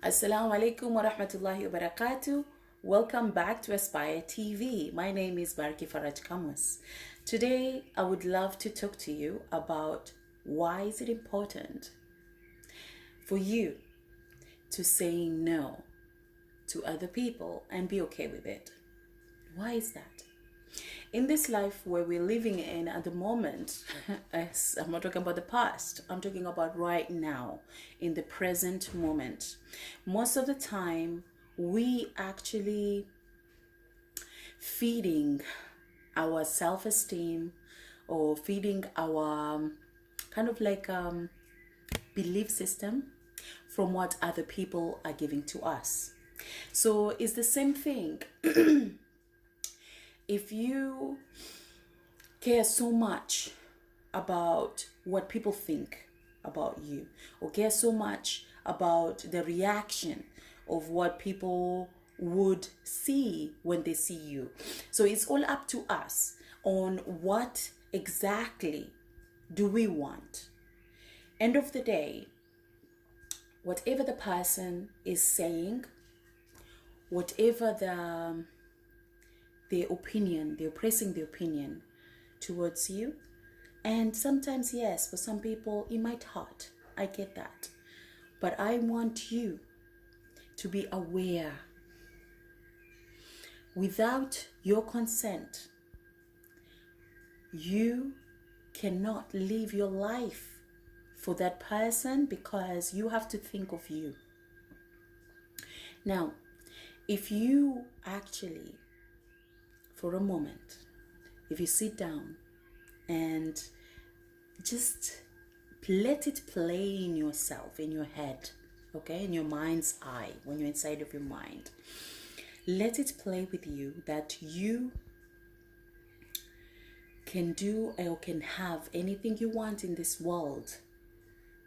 Assalamu alaikum wa rahmatullahi wa barakatuh. Welcome back to Aspire TV. My name is Barki Faraj Kamus. Today, I would love to talk to you about why is it important for you to say no to other people and be okay with it. Why is that? In this life where we're living in at the moment, I'm not talking about the past, I'm talking about right now, in the present moment. Most of the time, we actually feeding our self-esteem or feeding our kind of like belief system from what other people are giving to us. So it's the same thing. If you care so much about what people think about you, or care so much about the reaction of what people would see when they see you, so it's all up to us on what exactly do we want. End of the day, whatever the person is saying, whatever their opinion, they're pressing their opinion towards you. And sometimes, yes, for some people, it might hurt. I get that. But I want you to be aware. Without your consent, you cannot live your life for that person because you have to think of you. Now, if you actually, for a moment, if you sit down and just let it play in yourself, in your head, okay, in your mind's eye, when you're inside of your mind, let it play with you that you can do or can have anything you want in this world,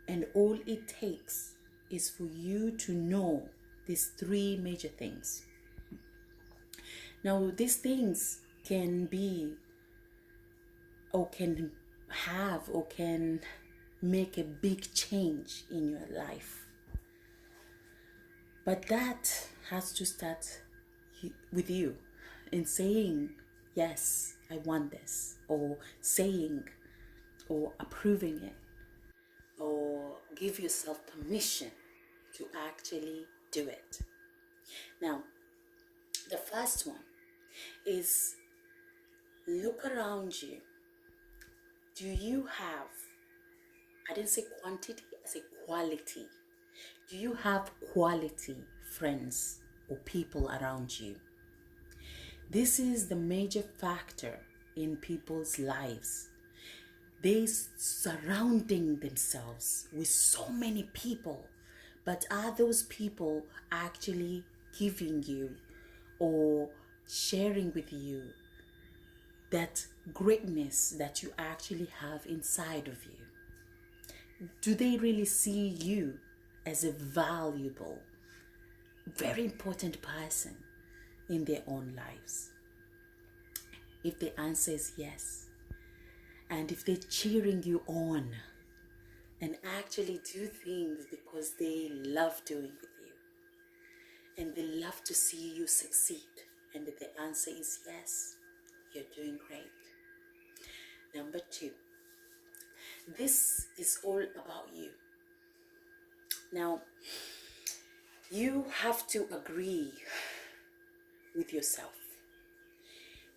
and all it takes is for you to know these three major things. Now, these things can be or can have or can make a big change in your life. But that has to start with you in saying, yes, I want this, or saying or approving it, or give yourself permission to actually do it. Now, the first one is look around you. Do you have, I didn't say quantity, I say quality. Do you have quality friends or people around you? This is the major factor in people's lives. They surrounding themselves with so many people, but are those people actually giving you or sharing with you that greatness that you actually have inside of you? Do they really see you as a valuable, very important person in their own lives? If the answer is yes, and if they're cheering you on and actually do things because they love doing with you and they love to see you succeed, and if the answer is yes, you're doing great. Number two, this is all about you. Now, you have to agree with yourself.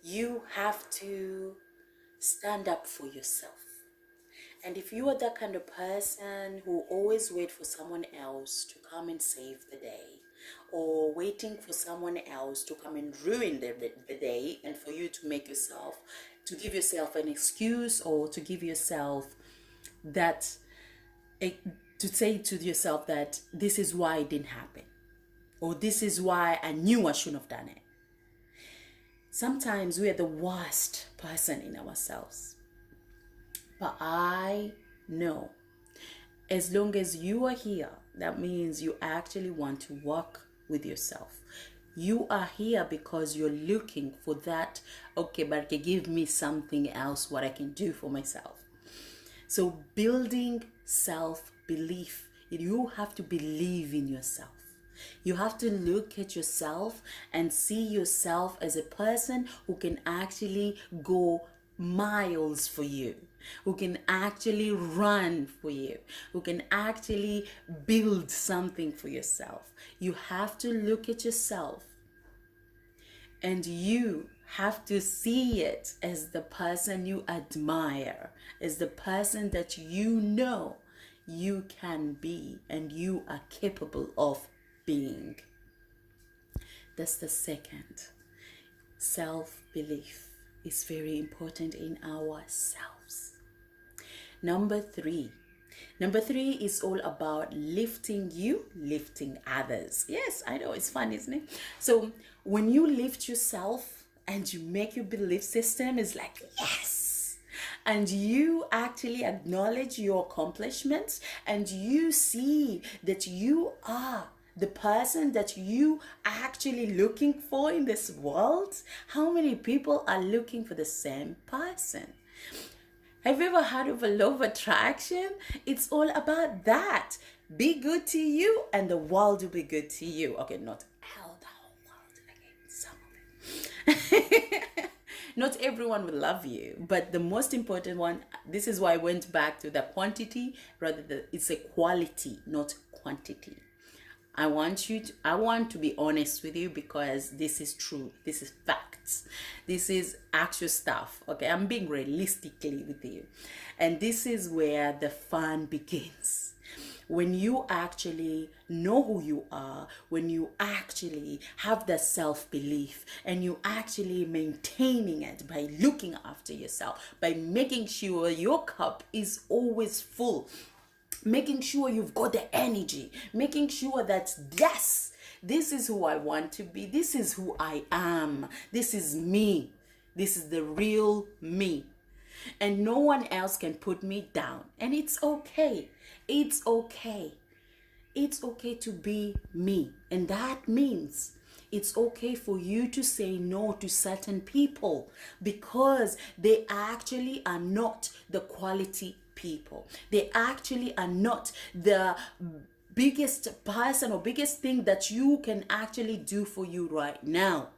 You have to stand up for yourself. And if you are that kind of person who always wait for someone else to come and save the day, or waiting for someone else to come and ruin the day, and for you to make yourself, to give yourself an excuse, or to give yourself that, to say to yourself that this is why it didn't happen, or this is why I knew I shouldn't have done it. Sometimes we are the worst person in ourselves. But I know, as long as you are here, that means you actually want to work with yourself. You are here because you're looking for that, okay, but give me something else what I can do for myself. So building self-belief, you have to believe in yourself. You have to look at yourself and see yourself as a person who can actually go miles for you, who can actually run for you, who can actually build something for yourself. You have to look at yourself and you have to see it as the person you admire, as the person that you know you can be and you are capable of being. That's the second. Self-belief is very important in ourselves. Number three is all about lifting you, lifting others. Yes, I know, it's fun, isn't it? So when you lift yourself and you make your belief system, it's like, yes. And you actually acknowledge your accomplishments and you see that you are the person that you are actually looking for in this world. How many people are looking for the same person? Have you ever heard of a law of attraction? It's all about that. Be good to you and the world will be good to you. Okay, not all the whole world. Again, some of it. Not everyone will love you, but the most important one, this is why I went back to the quantity rather than it's a quality, not quantity. I want to be honest with you because this is true. This is facts. This is actual stuff. Okay, I'm being realistically with you. And this is where the fun begins. When you actually know who you are, when you actually have the self-belief and you actually maintaining it by looking after yourself, by making sure your cup is always full, making sure you've got the energy, making sure that yes, this is who I want to be, this is who I am, this is me, this is the real me, and no one else can put me down. And it's okay, it's okay to be me. And that means it's okay for you to say no to certain people because they actually are not the quality people. They actually are not the biggest person or biggest thing that you can actually do for you right now.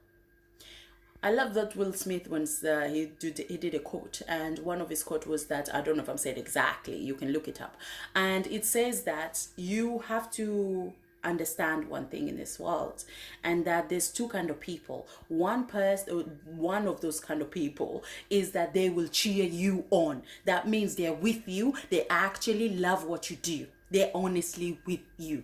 I love that Will Smith once he did a quote, and one of his quote was that, I don't know if I'm saying it exactly, you can look it up, and it says that you have to understand one thing in this world, and that there's two kind of people. One of those kind of people is that they will cheer you on. That means they're with you, they actually love what you do, they're honestly with you.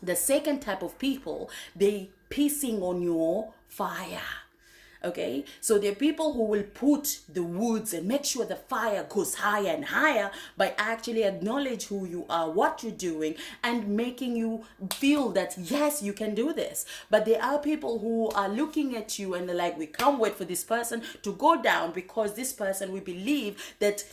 The second type of people, they pissing on your fire. Okay, so there are people who will put the woods and make sure the fire goes higher and higher by actually acknowledge who you are, what you're doing, and making you feel that yes, you can do this. But there are people who are looking at you and they're like, we can't wait for this person to go down because this person, we believe that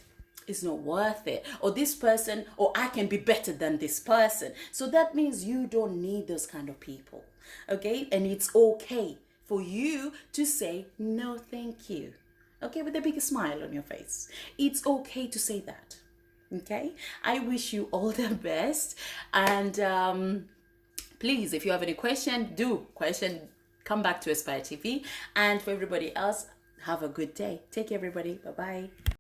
it's not worth it, or this person, or I can be better than this person. So that means you don't need those kind of people. Okay, and it's okay for you to say no thank you, okay, with a big smile on your face. It's okay to say that. Okay, I wish you all the best, and please, if you have any question, come back to Aspire TV. And for everybody else, have a good day. Take care, everybody. Bye bye.